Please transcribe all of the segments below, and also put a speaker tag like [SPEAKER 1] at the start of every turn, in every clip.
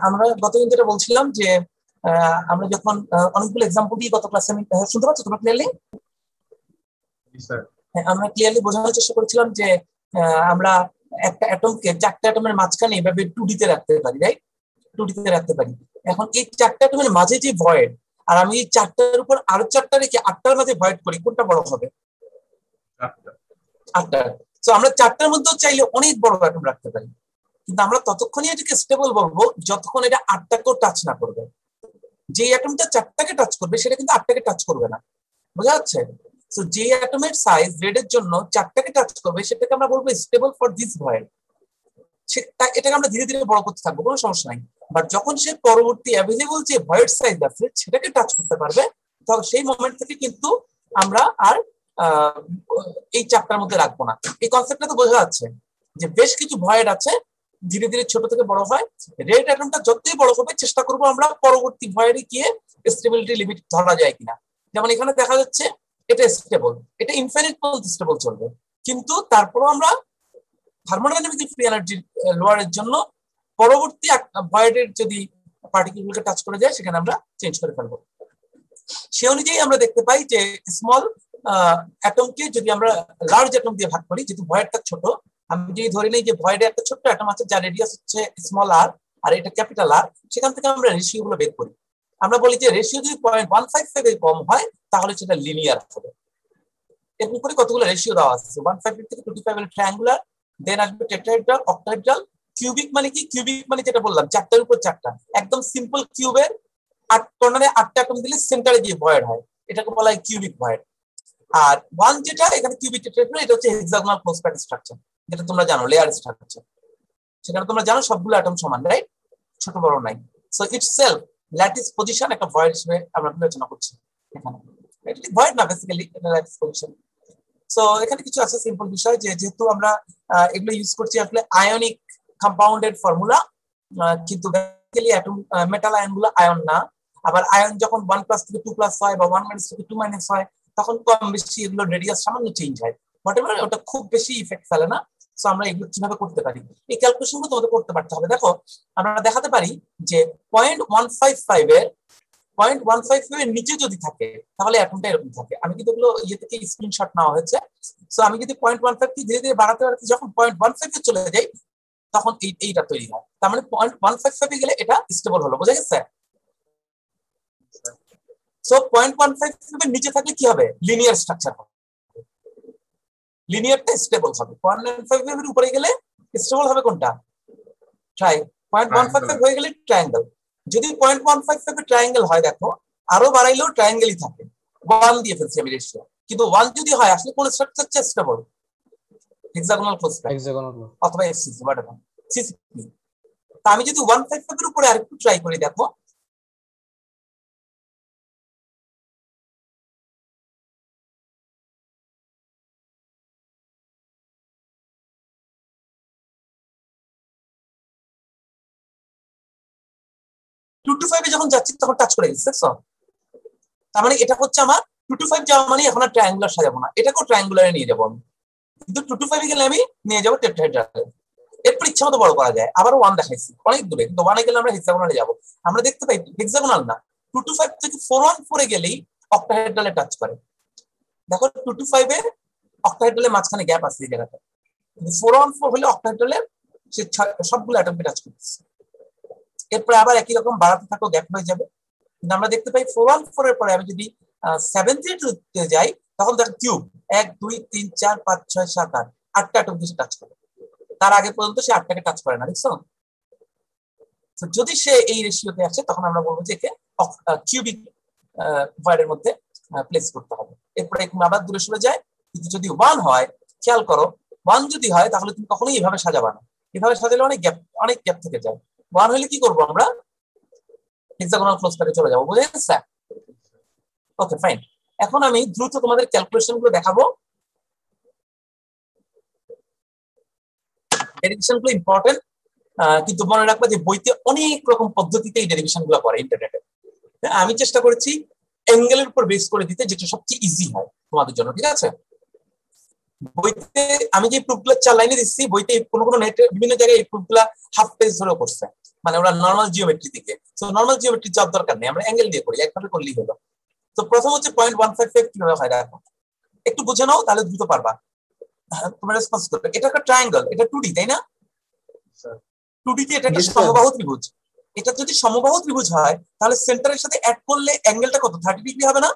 [SPEAKER 1] আমরা গতদিন যেটা বলছিলাম যে আমরা যখন অনেকগুলো এক্সাম্পল দিয়ে গত ক্লাসে আমি শুনতে পাচ্ছি তোমরা ক্লিয়ারলি? আমরা ক্লিয়ারলি বোঝানোর চেষ্টা করেছিলাম যে আমরা একটা অ্যাটমকে চারটা অ্যাটমের মাঝখানে এভাবে 2D তে রাখতে পারি, রাইট? 2D তে রাখতে পারি। এখন এই চারটা অ্যাটমের মাঝে যে ভয়েড, আর আমি এই চারটার উপর আরো চারটা রেখে আটটার মাঝে ভয়েড করি, কোনটা বড় হবে? আটটা। তো আমরা চারটার মধ্যেও চাইলে অনেক বড় অ্যাটম রাখতে পারি, কিন্তু আমরা ততক্ষণই এটাকে স্টেবল বলবো যতক্ষণ এটা আটটাকেও টাচ না করবে। যে অ্যাটমটা চারটাকে টাচ করবে সেটা কিন্তু আটটাকে টাচ করবে না, বোঝা যাচ্ছে? তো যে অ্যাটমের সাইজ রেড এর জন্য চারটাকে টাচ করবে সেটাকে আমরা বলবো স্টেবল ফর দিস ভয়েড। এটাকে আমরা ধীরে ধীরে বড় করতে থাকবো, কোনো সমস্যা নাই। বাট যখন সে পরবর্তী অ্যাভেলেবল যে ভয়েড সাইজ আছে সেটাকে টাচ করতে পারবে, তখন সেই মোমেন্ট থেকে কিন্তু আমরা আর এই চারটার মধ্যে রাখবো না। এই কনসেপ্টটা তো বোঝা যাচ্ছে যে বেশ কিছু ভয়েড আছে, ধীরে ধীরে ছোট থেকে বড় হয়। রেড অ্যাটমটা যতই বড় হবে চেষ্টা করবো আমরা পরবর্তী ভয়েডে গিয়ে স্টেবিলিটি লিমিট ধরা যায় কিনা। যেমন এখানে দেখা যাচ্ছে এটা স্টেবল, এটা ইনফিনিট পর্যন্ত স্টেবল চলবে, কিন্তু তারপরও আমরা থার্মোডাইনামিক ফ্রি এনার্জি লোয়ারের জন্য পরবর্তী ভয়েডের যদি পার্টিকেলগুলোকে টাচ করে যায় সেখানে আমরা চেঞ্জ করে ফেলবো। সে অনুযায়ী আমরা দেখতে পাই যে স্মল অ্যাটমকে যদি আমরা লার্জ অ্যাটম দিয়ে ভাগ করি, যেহেতু ভয়েডটা ছোট, আমি যদি ধরে নিই যে ভয়েডে একটা ছোট্ট অ্যাটম আছে যার রেডিয়াস হচ্ছে স্মল আর, আর এটা ক্যাপিটাল আর, সেখান থেকে আমরা রেশিও গুলো বের করি। আমরা বলি যে রেশিও যদি 0.155 এর কম হয় তাহলে সেটা লিনিয়ার হবে। এরকম করে কতগুলো রেশিও দেওয়া আছে, 150 থেকে 25 এর ট্রায়াঙ্গুলার, দেন আসবে টেট্রাহেড্রাল, অক্টাহেড্রাল। কিউবিক মানে কি? কিউবিক মানে যেটা বললাম চারটার উপর চারটা, একদম সিম্পল কিউবের 8 কর্নারে 8টা অ্যাটম দিলে সেন্টারে গিয়ে ভয়েড হয়, এটাকে বলা হয় কিউবিক ভয়েড। আর ওয়ান যেটা এখানে কিউবিক টেট্রাহেড্রাল, এটা হচ্ছে হেক্সাগোনাল ক্লোজ প্যাক স্ট্রাকচার, যেটা তোমরা জানো লেয়ার স্ট্রাকচার। সেখানে তোমরা জানো সবগুলো অ্যাটম সমান, রাইট? ছোট বড় নাই। সো ইটসেলফ ল্যাটিস পজিশন একটা ভয়েড হিসেবে আমরা বিবেচনা করছি এখানে। এটা ভয়েড না, বেসিক্যালি এটা ল্যাটিস পজিশন। সো এখানে কিছু আছে সিম্পল বিষয়, যে যেহেতু আমরা এগুলো ইউজ করছি আসলে আয়নিক কম্পাউন্ডেড ফর্মুলা, কিন্তু বেসিক্যালি অ্যাটম মেটাল আয়ন গুলো আয়ন না। আবার আয়ন যখন 1+ থেকে 2+ হয় বা 1- থেকে 2- হয়, তখন কম বেশি এগুলো রেডিয়াস সামান্য চেঞ্জ হয়, হোয়াটএভার, ওটা খুব বেশি ইফেক্ট ফেলে না। সো আমরা এগুলো কিভাবে করতে পারি, এই ক্যালকুলেশনগুলো তোমাদের করতে পারতে হবে। দেখো আমরা দেখাতে পারি যে 0.155 এর 0.155 এর নিচে যদি থাকে তাহলে অ্যাটমটা এরকম থাকে। আমি কিন্তু এগুলো ইয়ে থেকে স্ক্রিনশট নেওয়া হয়েছে। সো আমি যদি 0.15 কি ধীরে ধীরে বাড়াতে বাড়াতে যখন 0.15 এ চলে যাই তখন এইটা তৈরি হয়। তার মানে 0.155 এ গেলে এটা স্টেবল হলো, বোঝা গেছে? সো 0.155 এর নিচে থাকলে কি হবে? লিনিয়ার স্ট্রাকচার হবে, লিনিয়ারটা স্টেবল হবে। 0.155 এর উপরে গেলে স্টেবল হবে কোনটা? ট্রাই 0.155 হয়ে গেলে ট্রায়াঙ্গেল। যদি 0.155 এর ট্রায়াঙ্গেল হয়, দেখো আরো বাড়াইলেও ট্রায়াঙ্গেলই থাকে। 1 দিয়ে ফেলছি আমি রেশিও, কিন্তু 1 যদি হয় আসলে কোন structure stable? Hexagonal close pack অথবা এফসিসি হোয়াটএভার, সিসিপি। তা আমি যদি 155 এর উপরে আরেকটু ট্রাই করি, দেখো টু টু 5 এ যখন যাচ্ছি তখন টাচ করে গেছে। তার মানে এটা হচ্ছে আমার 2 to 5 যাওয়া মানে এখন আর ট্রায়াঙ্গুলার সাজাবো না, এটাকেও ট্রায়াঙ্গুলারে নিয়ে যাবো আমি, কিন্তু 2 to 5 এ গেলে আমি নিয়ে যাবো টেট্রাহেড্রালে। এরপর ইচ্ছা মতো বড় করা যায়। আবার 1 দেখাইছি অনেক দূরে, কিন্তু 1 এ গেলে আমরা হেক্সাগোনালে যাবো। আমরা দেখতে পাই হেক্সাগোনাল না, 2 to 5 থেকে 414 এ গেলেই অক্টাহেড্রালে টাচ করে। দেখো 2 to 5 এ অক্টাহেড্রালের মাঝখানে গ্যাপ আছে এই জায়গাটা, কিন্তু 414 হলে অক্টাহেড্রালে সে সবগুলো অ্যাটমকে টাচ করতেছে। এরপরে আবার একই রকম বাড়াতে থাকো, গ্যাপ হয়ে যাবে। কিন্তু আমরা দেখতে পাই 414 এর পরে আমি যদি 70 যাই তখন দেখো কিউব 1 2 3 4 5 6 7 8 8টা অ্যাটম কিছু টাচ করে। তার আগে পর্যন্ত সে 8টাকে টাচ করে না, দেখছো? তো যদি সে এই রেশিওতে আসে তখন আমরা বলবো যে একে কিউবিক ভয়েডের মধ্যে প্লেস করতে হবে। এরপরে আবার দূরে সরে যায়। কিন্তু যদি 1 হয়, খেয়াল করো 1 যদি হয় তাহলে তুমি কখনোই এভাবে সাজাবা না, এভাবে সাজালে অনেক গ্যাপ থেকে যায়। 1 হলে কি করবো আমরা? হেক্সাগোনাল ক্লোজ প্যাকে চলে যাবো, বুঝে গেছে? Okay fine. এখন আমি দ্রুত তোমাদের ক্যালকুলেশন গুলো দেখাবো। ডেরিভেশন গুলো ইম্পর্টেন্ট, কিন্তু মনে রাখবা যে বইতে অনেক রকম পদ্ধতিতে এই ডেরিভেশন গুলো করে ইন্টারনেটে। আমি চেষ্টা করেছি অ্যাঙ্গেলের উপর বেস করে দিতে, যেটা সবচেয়ে ইজি হয় তোমাদের জন্য, ঠিক আছে? বইতে আমি যে প্রুফগুলো 4 লাইনে দিচ্ছি, বইতে কোনো নেটে বিভিন্ন জায়গায় এই প্রুফগুলা হাফ পেজ ধরেও করছে। মানে ওরা নর্মাল জিওমেট্রি দিকে। তো নর্মাল জিওমেট্রি যাওয়ার দরকার নেই, আমরা অ্যাঙ্গেল দিয়ে করি, একভাবে করলেই হলো। তো প্রথম হচ্ছে 0.155 কিভাবে হয় দেখো, একটু বুঝে নাও তাহলে দ্রুত পারবা। তোমরা রেসপন্স করবে। এটা একটা ট্রায়াঙ্গেল, এটা 2D তাই না? 2D তে এটা একটা সমবাহু ত্রিভুজ। এটা যদি সমবাহু ত্রিভুজ হয় তাহলে সেন্টারের সাথে অ্যাড করলে অ্যাঙ্গেলটা কত, 30 ডিগ্রি হবে না?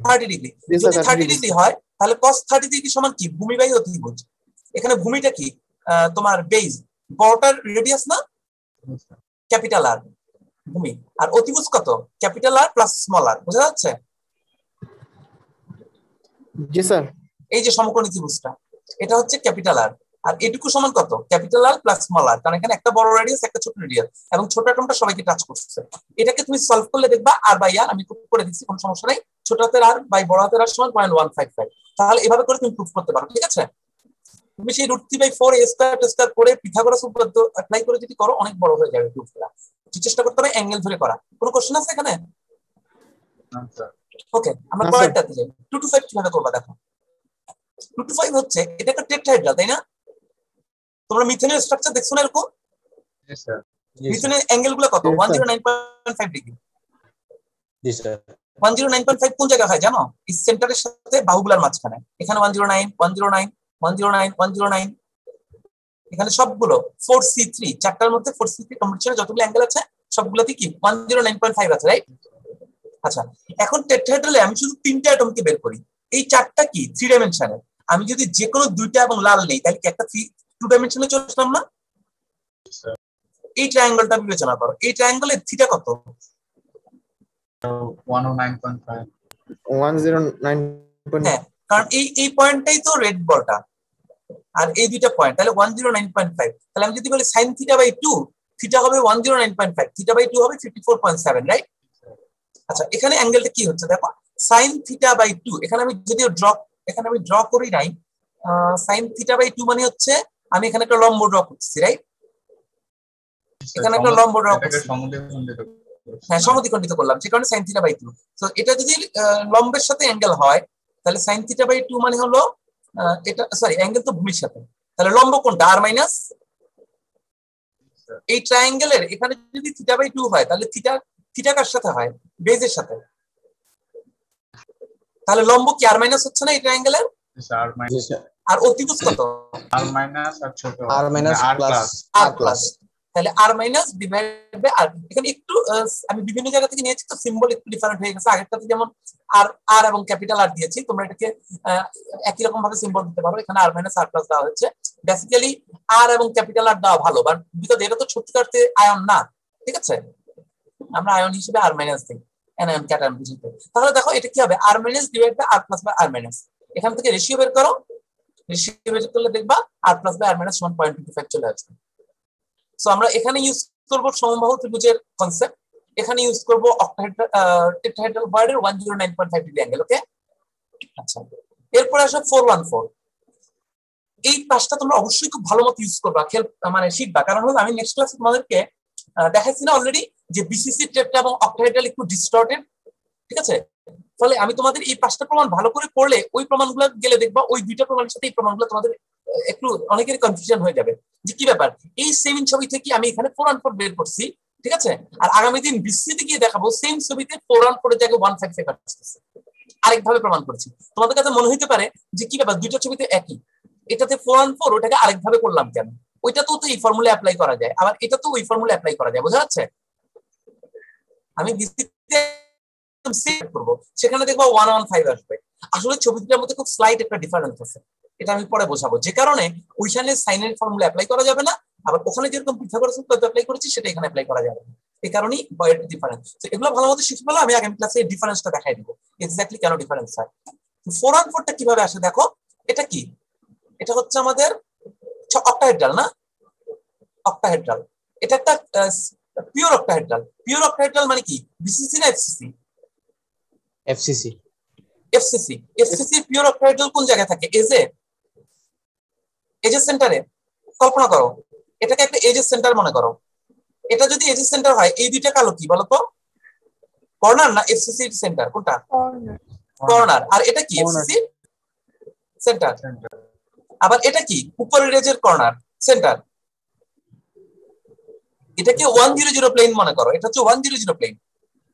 [SPEAKER 1] 30 ডিগ্রি। যদি 30 ডিগ্রি হয় তাহলে cos 30 ডিগ্রি সমান কি, ভূমিবাহী ত্রিভুজ। এখানে ভূমিটা কি, তোমার বেজ, বড়টার রেডিয়াস না, ক্যাপিটাল আর ভূমি, আর অতিভুজ কত, ক্যাপিটাল আর প্লাস স্মল আর। বোঝা যাচ্ছে?
[SPEAKER 2] জি স্যার।
[SPEAKER 1] এই যে সমকোণী ত্রিভুজটা, এটা হচ্ছে ক্যাপিটাল আর, আর এটুকু সমান কত, ক্যাপিটাল আর প্লাস স্মল আর। কারণ এখানে একটা বড় রেডিয়াস, একটা ছোট রেডিয়াস, এবং ছোট অ্যাটমটা সবাইকে টাচ করছে। এটাকে তুমি সলভ করলে দেখবা আর বাই আর, আমি করে দিচ্ছি, কোনো সমস্যা নাই। ছোট হাতের আর বাই বড় হাতের আর সমান 0.155। তাহলে এভাবে করে তুমি প্রুফ করতে পারো, ঠিক আছে? তুমি সেই √3/4 a স্কয়ার টি স্কয়ার করে পিথাগোরাস উপপাদ্য অ্যাপ্লাই করে যদি করো, অনেক বড় হয়ে যাবে প্রুফটা। চেষ্টা করতে হবে অ্যাঙ্গেল ধরে করা। কোনো কোশ্চেন আছে এখানে? ওকে, আমরা পরেরটাতে যাই। 2 to 5 কিভাবে করবা দেখো। 2 to 5 হচ্ছে, এটা একটা টেট্রাহেড্রাল তাই না? তোমরা মিথেনের স্ট্রাকচার দেখছো না এরকম? মিথেনের অ্যাঙ্গেল গুলো কত, 109.5 ডিগ্রি।
[SPEAKER 2] জি স্যার।
[SPEAKER 1] 109.5 কোন জায়গায় হয় জানো? এই সেন্টারের সাথে বাহুগুলোর মাঝখানে। এখানে 109, 109, 109, 109, এখানে সবগুলো 4C3, চারটার মধ্যে 4C3 কম্বিনেশনে যতগুলো অ্যাঙ্গেল আছে সবগুলোতে কি 109.5 আছে, রাইট? আচ্ছা, এখন টেট্রাহেড্রালে আমি শুধু 3টা অ্যাটমকে বের করি, এই চারটা কি 3 ডাইমেনশনে। আমি যদি যে কোনো 2টা এবং লাল নেই তাহলে কি একটা 2 ডাইমেনশনে চলে আসলাম না? এই ট্রায়াঙ্গেলটা বিবেচনা করো, এই ট্রায়াঙ্গেলের থিটা কত?
[SPEAKER 2] 109.5। 109.
[SPEAKER 1] হ্যাঁ, কারণ এই পয়েন্টটাই তো রেড বলটা, আর এই দুইটা পয়েন্ট, তাহলে 109.5। তাহলে আমি যদি বলি sin θ/2, থিটা হবে 109.5, θ/2 হবে 54.7, রাইট? আচ্ছা, এখানে অ্যাঙ্গেলটা কি হচ্ছে দেখো, sin θ/2, এখানে আমি যদিও ড্র করি নাই, sin θ/2 মানে হচ্ছে আমি এখানে একটা লম্ব ড্র করছি, রাইট? এখানে একটা লম্ব ড্র করছি, হ্যাঁ সমদ্বিখণ্ডিত করলাম, যে কারণে sin θ/2। তো এটা যদি লম্বের সাথে অ্যাঙ্গেল হয় তাহলে sin θ/2 মানে হলো এটা, সরি অ্যাঙ্গেল তো ভূমির সাথে, তাহলে লম্ব কোনটা, আর মাইনাস। এই ট্রায়াঙ্গেলের এখানে যদি θ/2 হয় তাহলে থিটা কার সাথে হয়, বেজের সাথে। তাহলে লম্ব কি আর মাইনাস হচ্ছে না এই ট্রায়াঙ্গেলের? আর অতিভুজ কত,
[SPEAKER 2] আর মাইনাস আর ছোট
[SPEAKER 3] আর মাইনাস
[SPEAKER 1] আর প্লাস। তাহলে আর মাইনাস ডিভাইডেড বাই আর। এখানে একটু আমি বিভিন্ন জায়গা থেকে নিয়েছি তো সিম্বল একটু ডিফারেন্ট হয়ে গেছে। আগেরটাতে যেমন আর এবং ক্যাপিটাল আর দিয়েছি, তোমরা এটাকে একই রকম ভাবে সিম্বল দিতে পারো। এখানে আর মাইনাস আর প্লাস দেওয়া হচ্ছে। বেসিক্যালি আর এবং ক্যাপিটাল আর দেওয়া ভালো, বাট বিকজ এটা তো সত্যিকারতে আয়ন না, ঠিক আছে? আমরা আয়ন হিসেবে আর মাইনাস দিই, অ্যানায়ন ক্যাটায়ন বুঝতে। তাহলে দেখো এটা কি হবে, r minus divide by r plus by r minus. এখান থেকে রেশিও বের করো, রেশিও বের করলে দেখবা r plus by r minus সমান 0.25 চলে আসবে। সো আমরা এখানে ইউজ করব সমবাহু ত্রিভুজের কনসেপ্ট, এখানে ইউজ করব টেট্রাহেড্রাল বয়েডের 109.5 ডিগ্রি অ্যাঙ্গেল। ওকে, আচ্ছা, এরপর আসো 414। এই পাঁচটা তোমরা অবশ্যই খুব ভালো মতো ইউজ করবা, মানে শিখবা। কারণ হলো আমি নেক্সট ক্লাসে তোমাদেরকে দেখাচ্ছি না অলরেডি যে বিসিসি টেট্রা এবং অক্টাহেড্রাল একটু ডিস্টর্টেড, ঠিক আছে? ফলে আমি তোমাদের এই পাঁচটা প্রমাণ ভালো করে পড়লে ওই প্রমাণগুলো গেলে দেখবা ওই দুইটা প্রমাণের সাথে এই প্রমাণগুলো তোমাদের একটু অনেকেরই কনফিউশন হয়ে যাবে যে কি ব্যাপার, এই সেম ছবি থেকে আমি এখানে 414 বের করছি, ঠিক আছে? আর আগামী দিন বিসিসিতে গিয়ে দেখাবো সেম ছবিতে 414 এর জায়গায় 155 আসতেছে, আরেকভাবে প্রমাণ করছি। তোমাদের কাছে মনে হইতে পারে যে কি ব্যাপার, দুইটা ছবিতে একই, এটাতে 414 ওটাকে আরেকভাবে করলাম কেন? ওইটা তো এই ফর্মুলা অ্যাপ্লাই করা যায়, আবার এটা তো ওই ফর্মুলা অ্যাপ্লাই করা যায়। বোঝা যাচ্ছে? আমি বিসিসিতে সেট করব, সেখানে দেখবো 115 আসবে। আসলে ছবিটার মধ্যে খুব স্লাইট একটা ডিফারেন্স আছে, এটা আমি পরে বোঝাবো। যে কারণে ওইখানে সাইনের ফর্মুলা অ্যাপ্লাই করা যাবে না, আবার ওখানে যেরকম পিথাগোরাস উপপাদ্য অ্যাপ্লাই করেছি সেটা এখানে অ্যাপ্লাই করা যাবে না। এই কারণেই বয়েড ডিফারেন্স। তো এগুলো ভালো মতো শিখে ফেলো, আমি আগামী ক্লাসে ডিফারেন্সটা দেখাই দিব এক্স্যাক্টলি কেন ডিফারেন্স হয়। 414টা কিভাবে আসে দেখো, এটা কি, এটা হচ্ছে আমাদের অক্টাহেড্রাল না, অক্টাহেড্রাল। এটা একটা পিওর অক্টাহেড্রাল। পিওর অক্টাহেড্রাল মানে কি, বিসিসি না FCC?
[SPEAKER 3] FCC.
[SPEAKER 1] FCC. FCC pure octahedral কোন জায়গায় থাকে, এজের সেন্টারে। কল্পনা করো এটাকে একটা এজের সেন্টার মনে করো। এটা যদি এজের সেন্টার হয়, এই দুইটা কালো কি বলতো, কর্নার না এফসিসি সেন্টার? কোনটা? কর্নার। আর এটা কি এফসিসি সেন্টার। আবার এটা কি উপরের এজের কর্নার সেন্টার। এটাকে 100 প্লেন মনে করো, এটা হচ্ছে 100 প্লেন।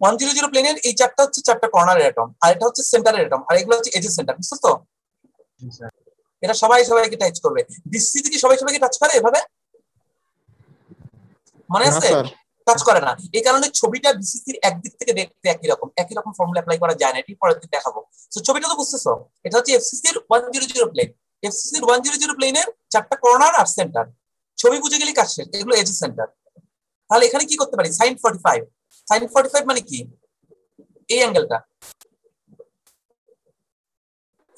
[SPEAKER 1] 100 প্লেনের এই চারটা হচ্ছে চারটা কর্নারের অ্যাটম, আর এটা হচ্ছে সেন্টারের অ্যাটম, আর এগুলো হচ্ছে এজের সেন্টার, বুঝছো তো? এটা সবাই সবাইকে টাচ করবে। বিসিসি থেকে সবাই সবাইকে টাচ করে এভাবে, মনে আছে? টাচ করে না। এই কারণে ছবিটা বিসিসির একদিক থেকে দেখতে একই রকম ফর্মুলা অ্যাপ্লাই করা যায় না, এটি পরের দিন দেখাবো। তো ছবিটা তো বুঝতেছো, এটা হচ্ছে এফসিসির 100 প্লেন। এফসিসির 100 প্লেনের চারটা কর্নার আর সেন্টার। ছবি বুঝে গেলে কাজ শেষ, এগুলো এজ সেন্টার। তাহলে এখানে কি করতে পারি? sin 45। sin 45 মানে কি? এই অ্যাঙ্গেলটা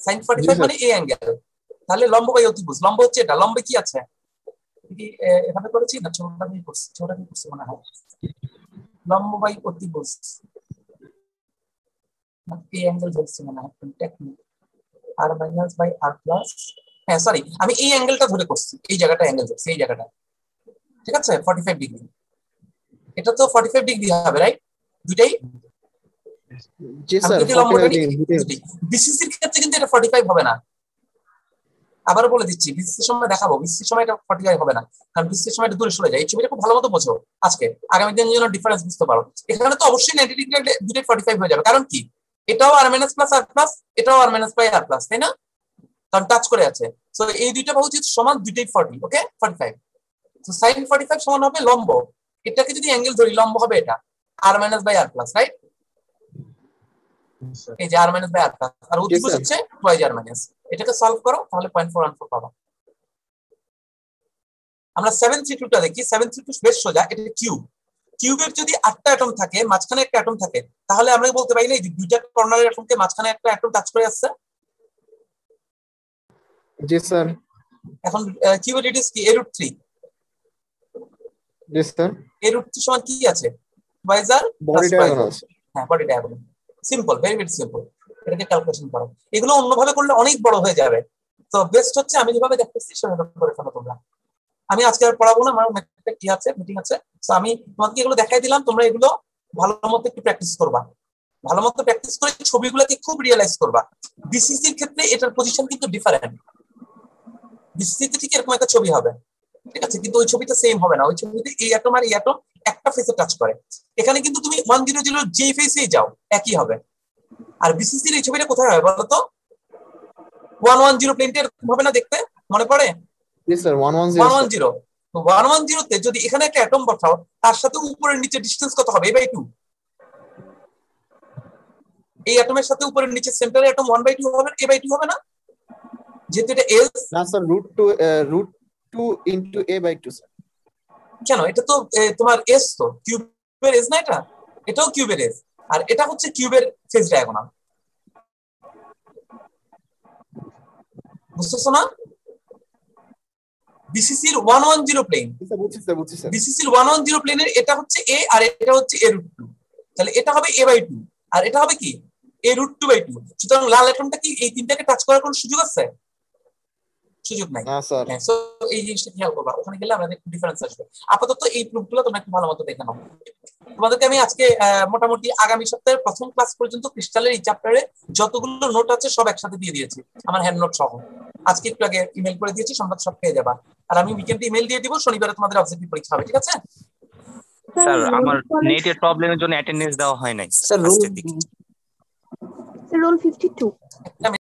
[SPEAKER 1] sin 45 মানে এই অ্যাঙ্গেল। তাহলে লম্ব বাই অতিভুজ, লম্ব হচ্ছে এটা। লম্বে কি আছে? কি এভাবে করেছি না? ছোটটা দিয়ে করছি, ছোটটা দিয়ে করছি মনে হয়। লম্ব বাই অতিভুজ, এই অ্যাঙ্গেল ধরছি মনে হয়, টেকনিক আর মাইনাস বাই আর প্লাস। হ্যাঁ সরি, আমি এই অ্যাঙ্গেলটা ধরে করছি, এই জায়গাটা অ্যাঙ্গেল ধরছি, এই জায়গাটা, ঠিক আছে? 45 ডিগ্রি। এটা তো 45 ডিগ্রি হবে, রাইট? দুইটাই।
[SPEAKER 2] জি স্যার,
[SPEAKER 1] বিসিসির ক্ষেত্রে কিন্তু এটা 45 হবে না। আবারও বলে দিচ্ছি, বিসিসির সময় দেখাবো, বিসিসির সময় এটা 45 হবে না, কারণ বিসিসির সময় এটা দূরে সরে যায়। এই ছবিটা খুব ভালো মতো বোঝো আজকে, আগামী দিনের জন্য ডিফারেন্স বুঝতে পারো। এখানে তো অবশ্যই 90 ডিগ্রি দুটোই 45 হয়ে যাবে, কারণ কি? এটাও আর মাইনাস প্লাস আর প্লাস, এটাও আর মাইনাস বাই আর প্লাস, তাই না? কারণ টাচ করে আছে। সো এই দুইটা বাহু যেহেতু সমান, দুইটাই 40, ওকে 45। সো sin 45 সমান হবে লম্ব, এটাকে যদি অ্যাঙ্গেল ধরি লম্ব হবে এটা r minus by r plus, right? এই যে r minus by r plus, আর অতিভুজ হচ্ছে টুয়াইজ আর মাইনাস। এটাকে সলভ করো, তাহলে 0.414 পাবা। আমরা 732 টা দেখি। 732 বেশ সোজা, এটা কিউব। কিউবের যদি 8টা অ্যাটম থাকে, মাঝখানে একটা অ্যাটম থাকে, তাহলে আমরা বলতে পারি না এই যে দুইটা কর্নারের অ্যাটমকে মাঝখানে একটা অ্যাটম টাচ করে আসছে?
[SPEAKER 2] জি স্যার।
[SPEAKER 1] এখন কিউবের রেডিয়াস কি? √3।
[SPEAKER 2] জি স্যার।
[SPEAKER 1] √3 সমান কি আছে? টুয়াইজ আর
[SPEAKER 2] বডি ডায়াগোনাল।
[SPEAKER 1] হ্যাঁ, body diagonal. Simple, very very simple. এটাকে ক্যালকুলেশন করো। এগুলো অন্যভাবে করলে অনেক বড় হয়ে যাবে। তো বেস্ট হচ্ছে আমি যেভাবে দেখতেছি সেভাবে করে ফেলো তোমরা। আমি আজকে আর পড়াবো না, আমার একটা কি আছে, মিটিং আছে। তো আমি তোমাকে এগুলো দেখাই দিলাম, তোমরা এগুলো ভালো মতো একটু প্র্যাকটিস করবা। ভালো মতো প্র্যাকটিস করে ছবিগুলোকে খুব রিয়েলাইজ করবা। বিসিসির ক্ষেত্রে এটার পজিশন কিন্তু ডিফারেন্ট। বিসিসিতে ঠিক এরকম একটা ছবি হবে, ঠিক আছে, কিন্তু ওই ছবিটা সেম হবে না। ওই ছবিতে এই অ্যাটম আর এই অ্যাটম একটা ফেসে টাচ করে। এখানে কিন্তু তুমি 100 যে ফেসেই যাও একই হবে। আর বিসিসির এই ছবিটা কোথায় হবে বলো তো? 110 প্লেনটা এরকম হবে না দেখতে, মনে পড়ে?
[SPEAKER 2] জি স্যার, 110।
[SPEAKER 1] 110 তো 110 তে যদি এখানে একটা অ্যাটম বসাও, তার সাথে উপরের নিচে ডিসটেন্স কত হবে? a/2। এই অ্যাটমের সাথে উপরের নিচে সেন্টারে অ্যাটম 1/2 হবে, a/2 হবে না? যেহেতু এটা এস।
[SPEAKER 2] না স্যার, √2 ইনটু a/2 স্যার।
[SPEAKER 1] কেন? এটা তো তোমার এস, তো কিউবের এস না এটা? এটাও কিউবের এস, আর এটা হচ্ছে কিউবের ফেজ ডায়াগোনাল। বুঝতেছো না? বিসিসির 110 প্লেন, বিসিসির 110 প্লেনের এটা হচ্ছে এ আর এটা হচ্ছে a√2। তাহলে এটা হবে a/2 আর এটা হবে কি? a√2/2। সুতরাং লাল অ্যাটমটা কি এই তিনটাকে টাচ করার কোনো সুযোগ আছে? সুযোগ নাই।
[SPEAKER 2] না স্যার।
[SPEAKER 1] হ্যাঁ, সো এই জিনিসটা খেয়াল করবা, ওখানে গেলে আমাদের একটু ডিফারেন্স আসবে। আপাতত এই প্রুফগুলো তোমরা একটু ভালো মতো দেখে নাও। তোমাদেরকে আমি আজকে মোটামুটি আগামী সপ্তাহের প্রথম ক্লাস পর্যন্ত ক্রিস্টালের এই চ্যাপ্টারে যতগুলো নোট আছে সব একসাথে দিয়ে দিয়েছি, আমার হ্যান্ড নোট সহ। আজকে একটু আগে ইমেল করে দিয়েছি, সম্ভবত সব পেয়ে যাবা। আর আমি উইকেন্ডে ইমেল দিয়ে দিব, শনিবারে তোমাদের অবজেক্টিভ পরীক্ষা হবে, ঠিক আছে?
[SPEAKER 4] স্যার আমার নেটের প্রবলেমের জন্য অ্যাটেন্ডেন্স দেওয়া হয় নাই
[SPEAKER 3] স্যার
[SPEAKER 4] লাস্টের দিকে।
[SPEAKER 5] রোল 52।